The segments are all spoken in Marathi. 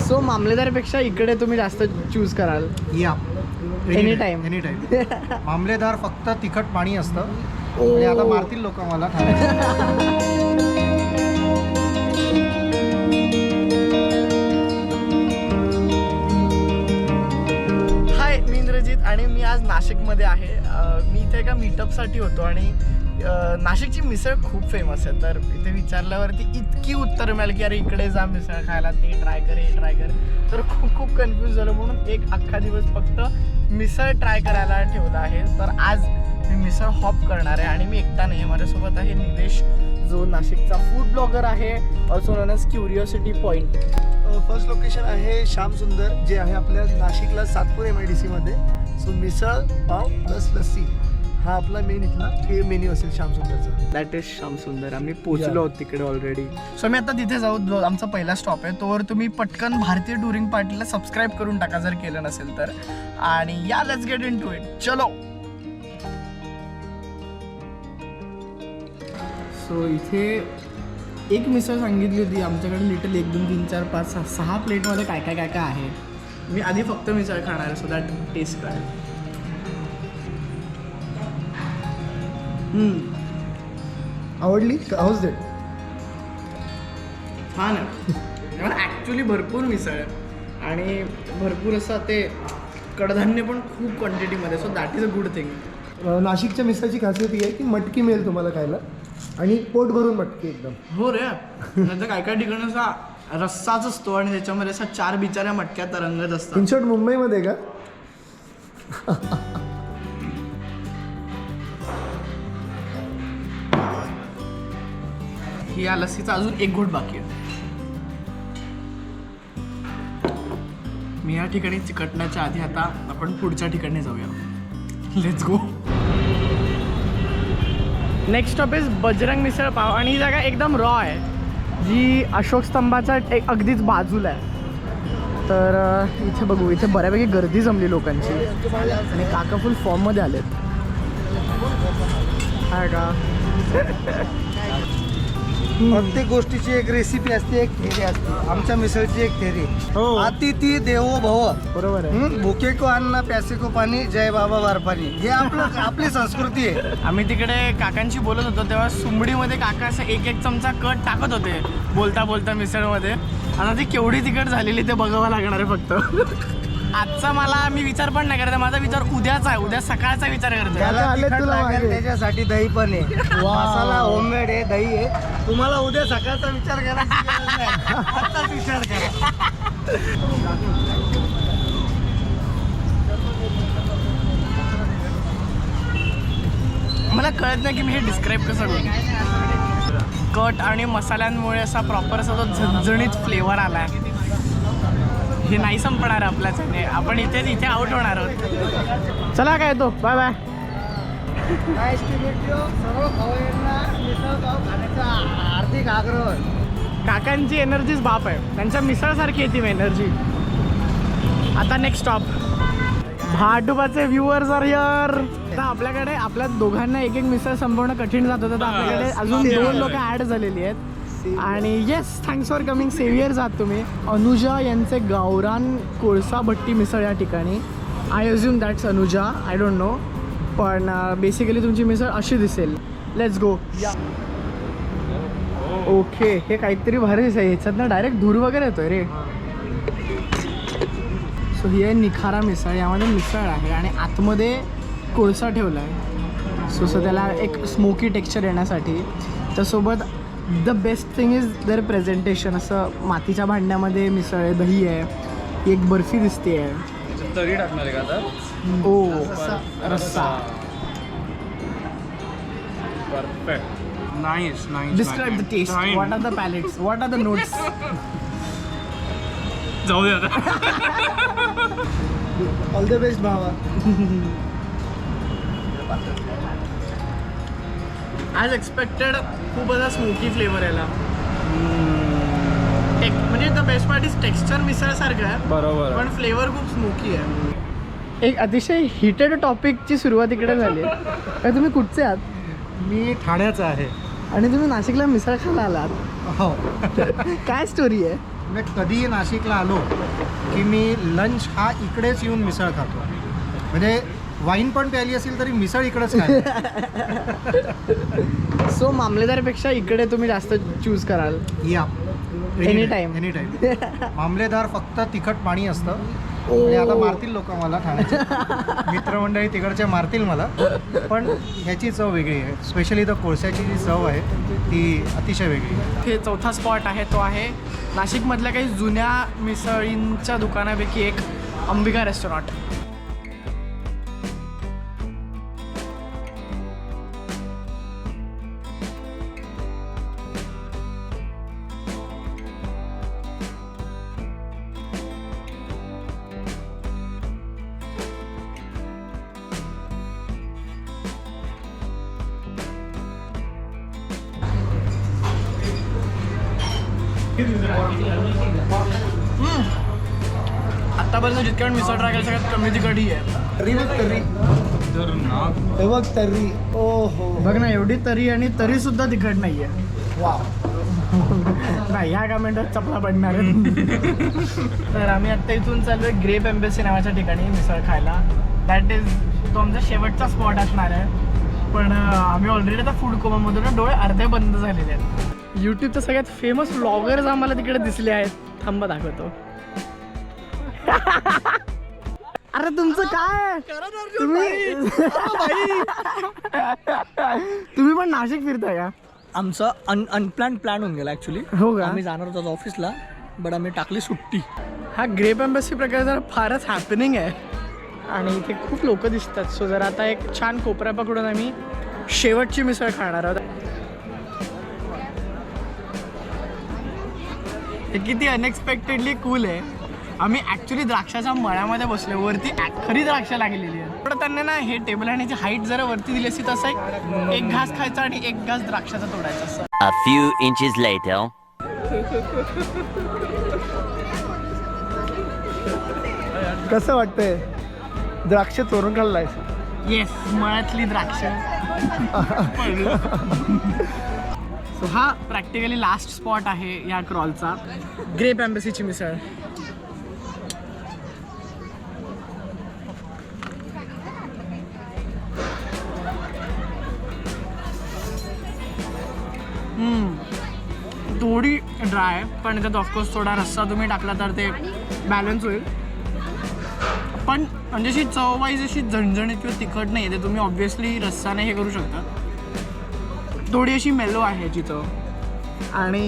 सो मामलेदारपेक्षा इकडे तुम्ही जास्त चूज कराल? या एनी टाइम. मामलेदार फक्त तिखट पाणी असतं आणि आता मारतील लोक मला हाय, मी इंद्रजित आणि मी आज नाशिकमध्ये आहे. मी इथे एका मीटअपसाठी होतो आणि नाशिकची मिसळ खूप फेमस आहे. तर इथे विचारल्यावरती इतकी उत्तर मिळाली की अरे इकडे जा मिसळ खायला, ते ट्राय कर, हे ट्राय कर. तर खूप कन्फ्यूज झालं, म्हणून एक अख्खा दिवस फक्त मिसळ ट्राय करायला ठेवला आहे. तर आज मी मिसळ हॉप करणार आहे आणि मी एकटा नाही, माझ्यासोबत आहे निलेश, जो नाशिकचा फूड ब्लॉगर आहे, also known as curiosity point. First location आहे श्याम सुंदर, जे आहे आपल्या नाशिकला सातपूर MIDC मध्ये. सो मिसळ पाव प्लस लस्सी हा आपला मेन इथला हे मेन्यू असेल श्याम सुंदरचा. दॅट इज श्याम सुंदर. आम्ही पोहोचलो आहोत तिकडे ऑलरेडी. सो मी आता तिथे जाऊ, जो आमचा पहिला स्टॉप आहे. तोवर तुम्ही पटकन भारतीय टुरिंग पार्टीला सबस्क्राईब करून टाका जर केलं नसेल तर. आणि या let's get into it. चलो. सो इथे एक मिसळ सांगितली होती आमच्याकडे, लिटल 1 2 3 4 5 6 प्लेटमध्ये काय काय काय काय आहे. मी आधी फक्त मिसळ खाणार आहे, सो दॅट टेस्ट करेल. आवडली? House that? छान आहे. मला ॲक्च्युली भरपूर मिसळ आहे आणि भरपूर असं ते कडधान्य पण खूप क्वांटिटीमध्ये, so that is a good thing. नाशिकच्या मिसळची खासियत ही आहे की मटकी मिळेल तुम्हाला खायला आणि पोट भरून मटकी एकदम. हो रे. नंतर काय काय ठिकाणी असा रस्साच असतो आणि त्याच्यामध्ये असा 4 बिचाऱ्या मटक्या तरंगत असतात. इन शॉर्ट मुंबईमध्ये का? या लस्सीचा अजून एक घोट बाकी आहे. मी या ठिकाणी चिकटण्याच्या आधी आता आपण पुढच्या ठिकाणी जाऊया. Let's go. Next stop is Bajrang misal pav आणि ही जागा एकदम रॉ आहे, जी अशोक स्तंभाच्या अगदीच बाजूला आहे. तर इथे बघू, इथे बऱ्यापैकी गर्दी जमली लोकांची आणि काका फुल फॉर्ममध्ये आलेत. हाय का? प्रत्येक गोष्टीची एक रेसिपी असते, एक थेरी असते. आमच्या मिसळची एक थेरी, अतिथी देवो भव. बरोबर आहे. भुके को अन्न प्यासे को पाणी, जय बाबा वारपाणी. हे आपली संस्कृती आहे. आम्ही तिकडे काकांशी बोलत होतो तेव्हा सुंबडीमध्ये काका असं एक चमचा कट टाकत होते बोलता बोलता मिसळमध्ये. आता ती केवढी तिखट झालेली ते बघावं लागणार आहे फक्त. आजचा मी विचार पण नाही करत, माझा विचार उद्याचा आहे, उद्या सकाळचा विचार करतोय. त्याच्यासाठी दही पण आहे, मसाला होममेड आहे, दही आहे. तुम्हाला उद्या सकाळचा विचार करायचा गरज नाही, आत्ताच विचार करा. मला कळत नाही की मी हे डिस्क्राईब कसं करू. कट आणि मसाल्यांमुळे असा प्रॉपर असा तो झणझणीत फ्लेवर आला आहे. हे नाही संपणार आपल्याच्याने, आपण इथे आउट होणार आहोत. चला काय तो, बाय बाय. सर्व खवय्यांना मिसळ पाव खाण्याचा हार्दिक आग्रह. काकांची एनर्जीच बाप आहे, त्यांच्या मिसळसारखी येते एनर्जी. आता नेक्स्ट स्टॉप भाटुबाचे व्ह्युअर्स आर हिअर. आता आपल्याकडे आपल्या दोघांना एक मिसळ संपवणं कठीण जात होतं, तर आपल्याकडे अजून 2 लोक ॲड झालेली आहेत. आणि yes, thanks for coming. Saviours आहात तुम्ही. अनुजा यांचे गावरान कोळसा भट्टी मिसळ या ठिकाणी. I assume that's Anuja, I don't know, पण बेसिकली तुमची मिसळ अशी दिसेल. Let's go. ओके, हे काहीतरी भारीच आहे, ह्याच्यातनं डायरेक्ट धूर वगैरे येतोय रे. सो ही आहे निखारा मिसळ. यामध्ये मिसळ आहे आणि आतमध्ये कोळसा ठेवला आहे, सो त्याला एक स्मोकी टेक्स्चर येण्यासाठी. त्यासोबत the best thing is their presentation. असं मातीच्या भांड्यामध्ये मिसळ आहे, दही आहे, एक बर्फी दिसते आहे. तरी टाकणार आहे का आता? ओ रस्सा. Perfect. Nice nice. Describe the taste. What are the palates, what are the notes? जाऊ दे आता. ऑल द बेस्ट भावा. ॲज एक्सपेक्टेड खूप असा स्मोकी फ्लेवर याला. म्हणजे the best part is texture मिसळसारखं आहे, बरोबर, पण फ्लेवर खूप स्मोकी आहे. एक अतिशय हिटेड टॉपिकची सुरुवात इकडे झाली आहे. काय तुम्ही कुठचे आहात? मी ठाण्याचा आहे. आणि तुम्ही नाशिकला मिसळ खायला आलात? हो. काय स्टोरी आहे? म्हणजे कधीही नाशिकला आलो की मी लंच हा इकडेच येऊन मिसळ खातो. म्हणजे वाईन पण प्यायली असेल तरी मिसळ इकडेच खायला. सो मामलेदारपेक्षा इकडे तुम्ही जास्त चूज कराल. या Anytime. Any time. मामलेदार फक्त तिखट पाणी असतं. आणि आता मारतील लोक मला ठाण्याचे मित्रमंडळी तिकडचे मारतील मला, पण ह्याची चव वेगळी आहे. स्पेशली तर कोळशाची जी चव आहे ती अतिशय वेगळी आहे. हे चौथा स्पॉट आहे तो आहे नाशिकमधल्या काही जुन्या मिसळींच्या दुकानापैकी एक अंबिका रेस्टॉरंट. आतापर्यंत जितक्या वेळ मिसळ ट्राय केलं सगळ्यात कमी तिखट ही आहे. तर्री बघ तर्री. हे बघ तर्री. ओ हो. बघ ना, एवढी तरी आणि तरी सुद्धा तिखट नाहीये. वा. नाही, ह्या कमेंटवर चपला पडणार आहेत. तर आम्ही आत्ता इथून चाललोय ग्रेप एम्बेसी नावाच्या ठिकाणी मिसळ खायला. दॅट इज तो आमचा शेवटचा स्पॉट असणार आहे. पण आम्ही ऑलरेडी आता फूड कोमामधून डोळे अर्धे बंद झालेले आहेत. यूट्यूबचे सगळ्यात फेमस व्लॉगर्स आम्हाला तिकडे दिसले आहेत. थांबा दाखवतो. अरे तुमचं काय, तुम्ही पण नाशिक फिरताय का? आमचा अनप्लॅन प्लॅन होऊन गेला ॲक्च्युली. हो का? आम्ही जाणार होतो ऑफिसला, बट आम्ही टाकली सुट्टी. हा ग्रेप एम्बेसी प्रकार जरा फारच हॅपनिंग आहे आणि इथे खूप लोक दिसतात. सो जर आता एक छान कोपऱ्या पकडून आम्ही शेवटची मिसळ खाणार आहोत. हे किती अनएक्सपेक्टेडली कूल आहे. आम्ही ॲक्च्युली द्राक्षाच्या मळ्यामध्ये बसलो, वरती खरी द्राक्ष लागलेली आहे. पण त्यांनी ना हे टेबल आणि हाईट जरा वरती दिली असती तसं एक घास खायचा आणि एक घास द्राक्षाचा तोडायचा असं. A few inches later. कसं वाटतंय? द्राक्ष चोरून खाल्लायस? येस, मळ्यातली द्राक्ष. सो हा प्रॅक्टिकली लास्ट स्पॉट आहे या क्रॉलचा, ग्रेप एम्बेसीची मिसळ. थोडी ड्राय, पण त्यात ऑफकोर्स थोडा रस्सा तुम्ही टाकला तर ते बॅलन्स होईल. पण म्हणजे अशी चव वाईज अशी झणझणीत किंवा तिखट नाही आहे. ते तुम्ही ऑब्व्हियसली रस्साने हे करू शकता. थोडी अशी मेलो आहे याची चव. आणि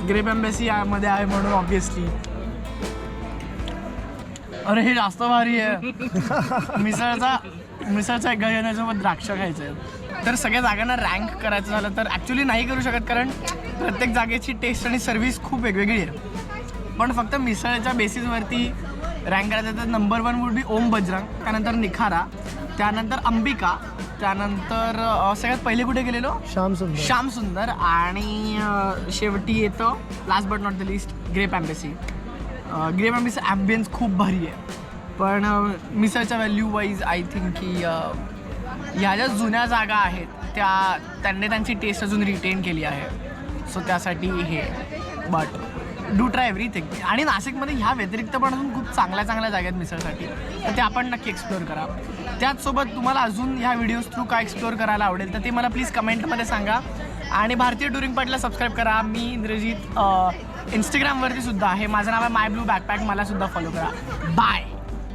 ग्रेप एम्बेसी यामध्ये आहे म्हणून ऑब्व्हियसली. अरे हे जास्त भारी आहे. मिसळचा एक घेण्यासोबत द्राक्ष खायचं आहे. तर सगळ्या जागांना रँक करायचं झालं तर ॲक्च्युली नाही करू शकत, कारण प्रत्येक जागेची टेस्ट आणि सर्व्हिस खूप वेगवेगळी आहे. पण फक्त मिसळच्या बेसिसवरती रँक करायचं तर नंबर 1 वुड बी ओम बजरंग, त्यानंतर निखारा, त्यानंतर अंबिका, त्यानंतर सगळ्यात पहिले कुठे गेलेलो श्याम सुंदर आणि शेवटी येतं last but not the least Grape Embassy. Grape Embassy ambience खूप भारी आहे, पण मिसळच्या व्हॅल्यू वाईज आय थिंक की ह्या ज्या जुन्या जागा आहेत त्यांनी त्यांची टेस्ट अजून रिटेन केली आहे. सो त्यासाठी हे, बट डू ट्राय एव्हरीथिंग. आणि नाशिकमध्ये ह्या व्यतिरिक्त पण अजून खूप चांगल्या जागा आहेत मिसळसाठी, तर ते आपण नक्की एक्सप्लोअर करा. त्याचसोबत तुम्हाला अजून ह्या व्हिडिओज थ्रू काय एक्सप्लोअर करायला आवडेल तर ते मला प्लीज कमेंटमध्ये सांगा. आणि भारतीय टुरिंग पार्टीला सबस्क्राईब करा. मी इंद्रजित इंस्टाग्रामवरती सुद्धा आहे, माझं नाव आहे माय ब्लू बॅकपॅक, मला सुद्धा फॉलो करा. बाय.